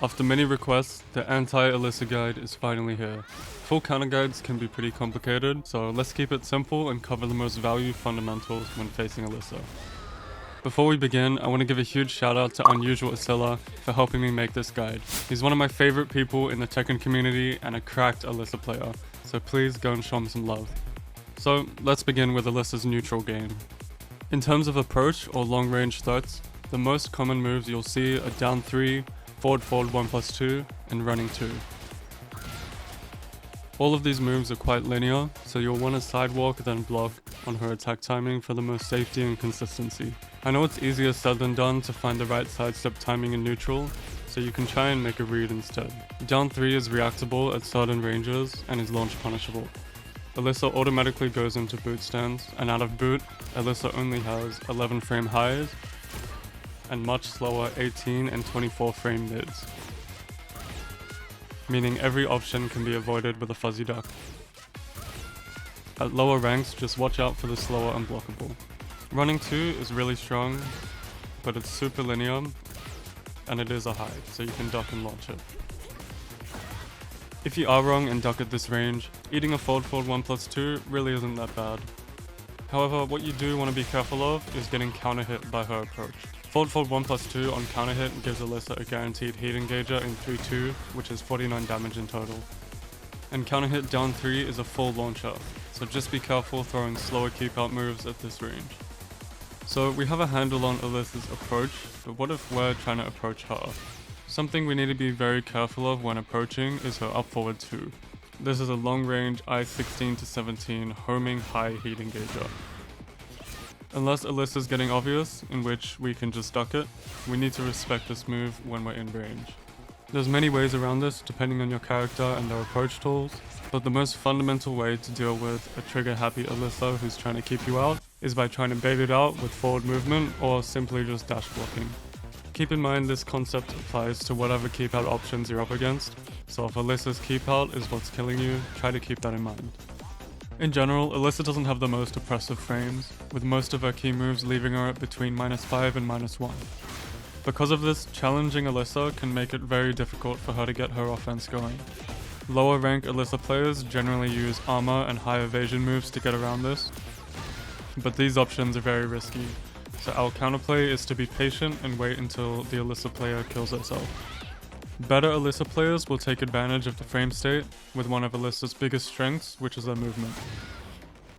After many requests, the anti-Alisa guide is finally here. Full counter guides can be pretty complicated, so let's keep it simple and cover the most value fundamentals when facing Alisa. Before we begin, I want to give a huge shout out to Unusual Asila for helping me make this guide. He's one of my favorite people in the Tekken community and a cracked Alisa player, so please go and show him some love. So let's begin with Alisa's neutral game. In terms of approach or long range threats, the most common moves you'll see are down 3, forward 1+2, and running 2. All of these moves are quite linear, so you'll want to sidewalk then block on her attack timing for the most safety and consistency. I know it's easier said than done to find the right sidestep timing in neutral, so you can try and make a read instead. Down 3 is reactable at certain ranges and is launch punishable. Alisa automatically goes into boot stance, and out of boot, Alisa only has 11 frame highs and much slower 18 and 24 frame mids, meaning every option can be avoided with a fuzzy duck. At lower ranks, just watch out for the slower unblockable. Running 2 is really strong, but it's super linear, and it is a high, so you can duck and launch it. If you are wrong and duck at this range, eating a forward 1+2 really isn't that bad. However, what you do want to be careful of is getting counter hit by her approach. Forward 1+2 on counter hit gives Alisa a guaranteed heat engager in 3-2, which is 49 damage in total. And counter hit down 3 is a full launcher, so just be careful throwing slower keep out moves at this range. So we have a handle on Alisa's approach, but what if we're trying to approach her? Something we need to be very careful of when approaching is her up forward 2. This is a long range I-16 to 17 homing high heat engager. Unless Alisa's getting obvious, in which we can just duck it, we need to respect this move when we're in range. There's many ways around this depending on your character and their approach tools, but the most fundamental way to deal with a trigger happy Alisa who's trying to keep you out is by trying to bait it out with forward movement or simply just dash blocking. Keep in mind this concept applies to whatever keep out options you're up against, so if Alisa's keep out is what's killing you, try to keep that in mind. In general, Alisa doesn't have the most oppressive frames, with most of her key moves leaving her at between -5 and -1. Because of this, challenging Alisa can make it very difficult for her to get her offense going. Lower rank Alisa players generally use armor and high evasion moves to get around this, but these options are very risky, so our counterplay is to be patient and wait until the Alisa player kills herself. Better Alisa players will take advantage of the frame state with one of Alisa's biggest strengths, which is her movement.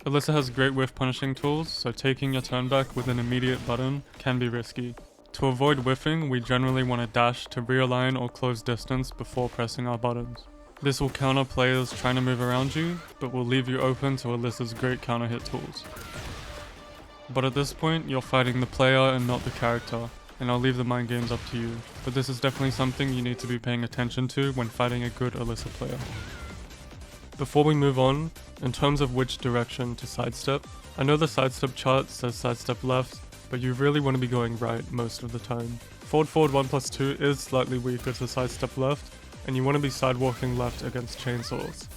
Alisa has great whiff punishing tools, so taking your turn back with an immediate button can be risky. To avoid whiffing, we generally want to dash to realign or close distance before pressing our buttons. This will counter players trying to move around you, but will leave you open to Alisa's great counter hit tools. But at this point, you're fighting the player and not the character, and I'll leave the mind games up to you, but this is definitely something you need to be paying attention to when fighting a good Alisa player. Before we move on, in terms of which direction to sidestep, I know the sidestep chart says sidestep left, but you really want to be going right most of the time. Forward 1+2 is slightly weaker to sidestep left, and you want to be sidewalking left against chainsaws.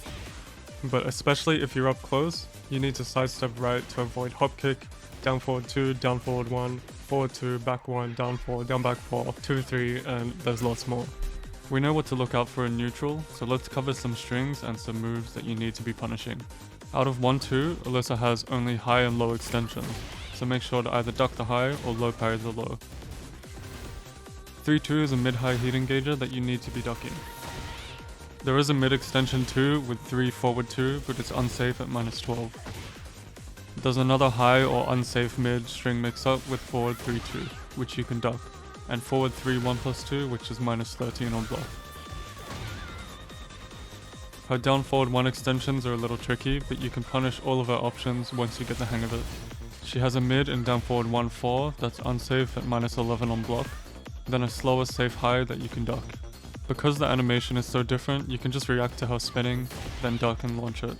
But especially if you're up close, you need to sidestep right to avoid hop kick, down forward 2, down forward 1, forward 2, back 1, down 4, down back 4, 2, 3, and there's lots more. We know what to look out for in neutral, so let's cover some strings and some moves that you need to be punishing. Out of 1-2, Alisa has only high and low extensions, so make sure to either duck the high or low parry the low. 3-2 is a mid-high heat engager that you need to be ducking. There is a mid extension 2 with 3 forward 2, but it's unsafe at -12. There's another high or unsafe mid string mix-up with forward 3-2, which you can duck, and forward 3-1+2, which is -13 on block. Her down forward 1 extensions are a little tricky, but you can punish all of her options once you get the hang of it. She has a mid and down forward 1-4 that's unsafe at -11 on block, then a slower safe high that you can duck. Because the animation is so different, you can just react to her spinning, then duck and launch it.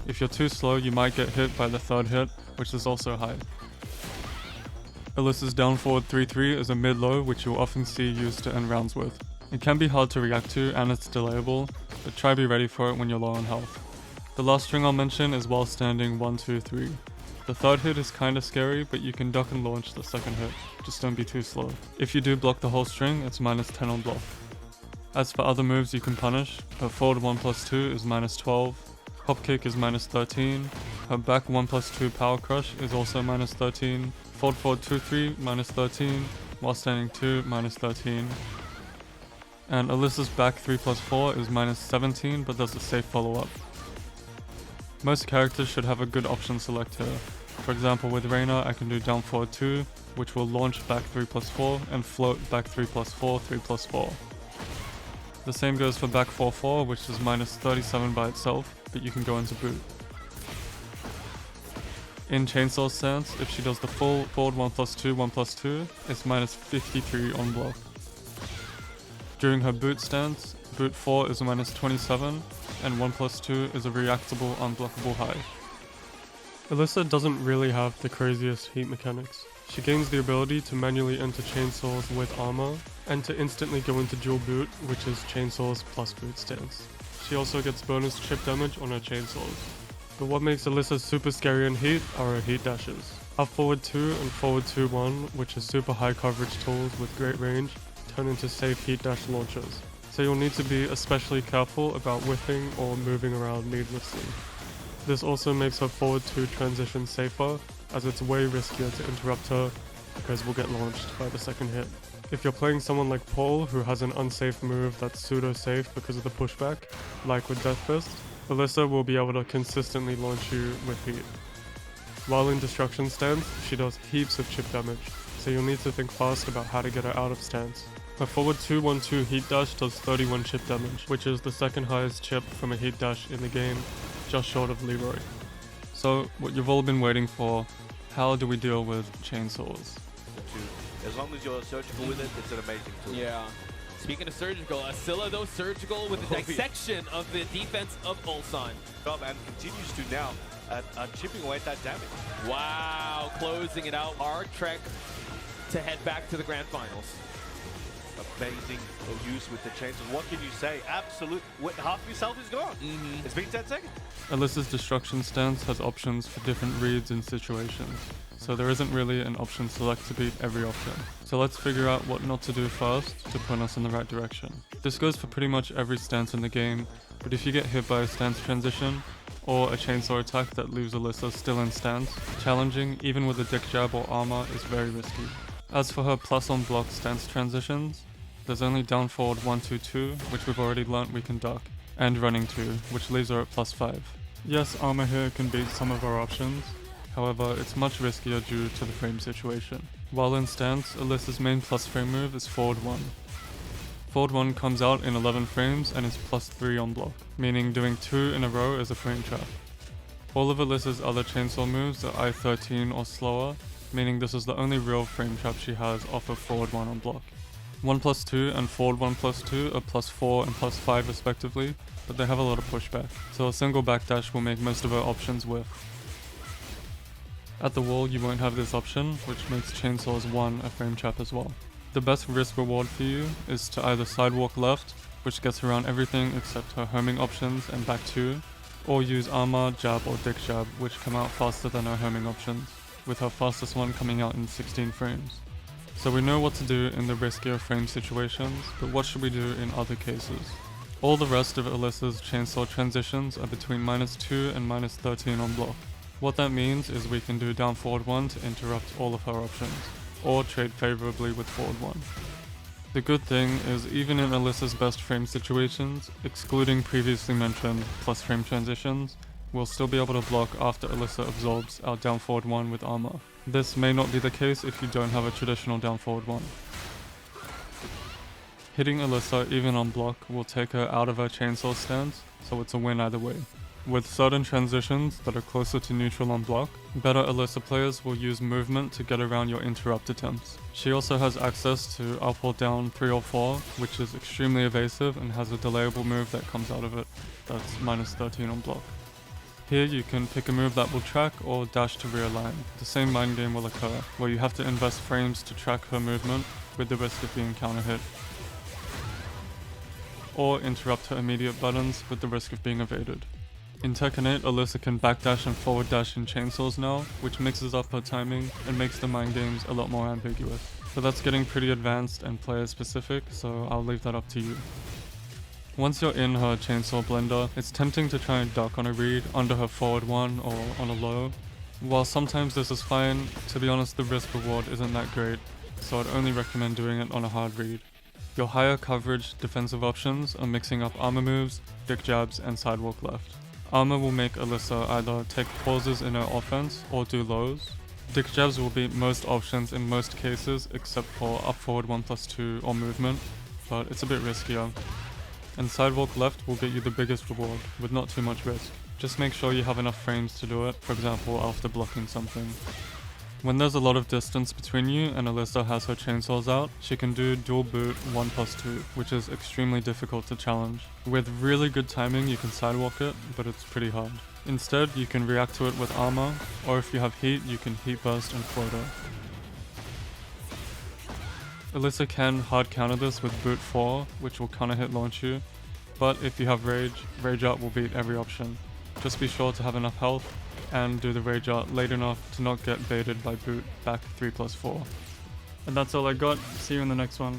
If you're too slow, you might get hit by the third hit, which is also high. Alisa's down forward 3-3 is a mid-low, which you'll often see used to end rounds with. It can be hard to react to and it's delayable, but try be ready for it when you're low on health. The last string I'll mention is while standing 1-2-3. The third hit is kinda scary, but you can duck and launch the second hit, just don't be too slow. If you do block the whole string, it's -10 on block. As for other moves you can punish, her forward 1+2 is -12, hop kick is -13, her back 1+2 power crush is also -13, forward 2-3 -13, while standing 2 -13. And Alisa's back 3+4 is -17, but does a safe follow-up. Most characters should have a good option select here. For example, with Reyna, I can do down forward 2, which will launch back 3+4, and float back 3+4, 3+4. The same goes for back 4-4, which is -37 by itself, but you can go into boot. In chainsaw stance, if she does the full forward 1+2, 1+2, it's -53 on block. During her boot stance, boot 4 is -27, and 1+2 is a reactable unblockable high. Alisa doesn't really have the craziest heat mechanics. She gains the ability to manually enter chainsaws with armor, and to instantly go into dual boot, which is chainsaws plus boot stance. She also gets bonus chip damage on her chainsaws. But what makes Alisa super scary in heat are her heat dashes. Up forward 2 and forward 2-1, which is super high coverage tools with great range, turn into safe heat dash launchers. So you'll need to be especially careful about whiffing or moving around needlessly. This also makes her forward 2 transition safer, as it's way riskier to interrupt her because we'll get launched by the second hit. If you're playing someone like Paul who has an unsafe move that's pseudo safe because of the pushback, like with Death Fist, Alisa will be able to consistently launch you with heat. While in destruction stance, she does heaps of chip damage, so you'll need to think fast about how to get her out of stance. Her forward 2-1-2 heat dash does 31 chip damage, which is the second highest chip from a heat dash in the game, just short of Leroy. So, what you've all been waiting for, how do we deal with chainsaws? As long as you're surgical with it, it's an amazing tool. Yeah. Speaking of surgical, Asila though surgical with the dissection of the defense of Ulsan. And continues to now chipping away at that damage. Wow, closing it out. Hard trek to head back to the grand finals. Amazing use with the chainsaws. What can you say? Absolute. Half of yourself is gone. It's been 10 seconds. Alisa's destruction stance has options for different reads and situations, so there isn't really an option select to beat every option. So let's figure out what not to do first to point us in the right direction. This goes for pretty much every stance in the game, but if you get hit by a stance transition, or a chainsaw attack that leaves Alisa still in stance, challenging even with a dick jab or armor is very risky. As for her plus on block stance transitions, there's only down forward 1-2-2, which we've already learnt we can duck, and running 2, which leaves her at +5. Yes, armor here can beat some of our options, however it's much riskier due to the frame situation. While in stance, Alisa's main plus frame move is forward 1. Forward 1 comes out in 11 frames and is +3 on block, meaning doing 2 in a row is a frame trap. All of Alisa's other chainsaw moves are I-13 or slower, meaning this is the only real frame trap she has off of forward 1 on block. 1+2 and forward 1+2 are +4 and +5 respectively, but they have a lot of pushback, so a single backdash will make most of her options whiff. At the wall you won't have this option, which makes Chainsaws 1 a frame trap as well. The best risk reward for you is to either sidewalk left, which gets around everything except her homing options and back 2, or use armor, jab or dick jab, which come out faster than her homing options, with her fastest one coming out in 16 frames. So we know what to do in the riskier frame situations, but what should we do in other cases? All the rest of Alisa's chainsaw transitions are between -2 and -13 on block. What that means is we can do down forward 1 to interrupt all of her options, or trade favorably with forward 1. The good thing is even in Alisa's best frame situations, excluding previously mentioned plus frame transitions, we'll still be able to block after Alisa absorbs our down forward 1 with armor. This may not be the case if you don't have a traditional down forward 1. Hitting Alisa even on block will take her out of her chainsaw stance, so it's a win either way. With certain transitions that are closer to neutral on block, better Alisa players will use movement to get around your interrupt attempts. She also has access to up or down 3 or 4, which is extremely evasive and has a delayable move that comes out of it that's -13 on block. Here you can pick a move that will track or dash to rear line. The same mind game will occur, where you have to invest frames to track her movement with the risk of being counter hit, or interrupt her immediate buttons with the risk of being evaded. In Tekken 8, Alisa can backdash and forward dash in chainsaws now, which mixes up her timing and makes the mind games a lot more ambiguous. But that's getting pretty advanced and player specific, so I'll leave that up to you. Once you're in her chainsaw blender, it's tempting to try and duck on a read under her forward one or on a low. While sometimes this is fine, to be honest the risk reward isn't that great, so I'd only recommend doing it on a hard read. Your higher coverage defensive options are mixing up armor moves, dick jabs, and sidewalk left. Armor will make Alisa either take pauses in her offense or do lows. Dick jabs will beat most options in most cases except for up forward 1+2 or movement, but it's a bit riskier. And sidewalk left will get you the biggest reward with not too much risk. Just make sure you have enough frames to do it, for example after blocking something. When there's a lot of distance between you and Alisa has her chainsaws out, she can do dual boot 1+2, which is extremely difficult to challenge. With really good timing you can sidewalk it, but it's pretty hard. Instead, you can react to it with armor, or if you have heat, you can heat burst and floater. Alisa can hard counter this with boot 4, which will counter hit launch you, but if you have rage, rage out will beat every option. Just be sure to have enough health, and do the rage out late enough to not get baited by boot back 3+4. And that's all I got. See you in the next one.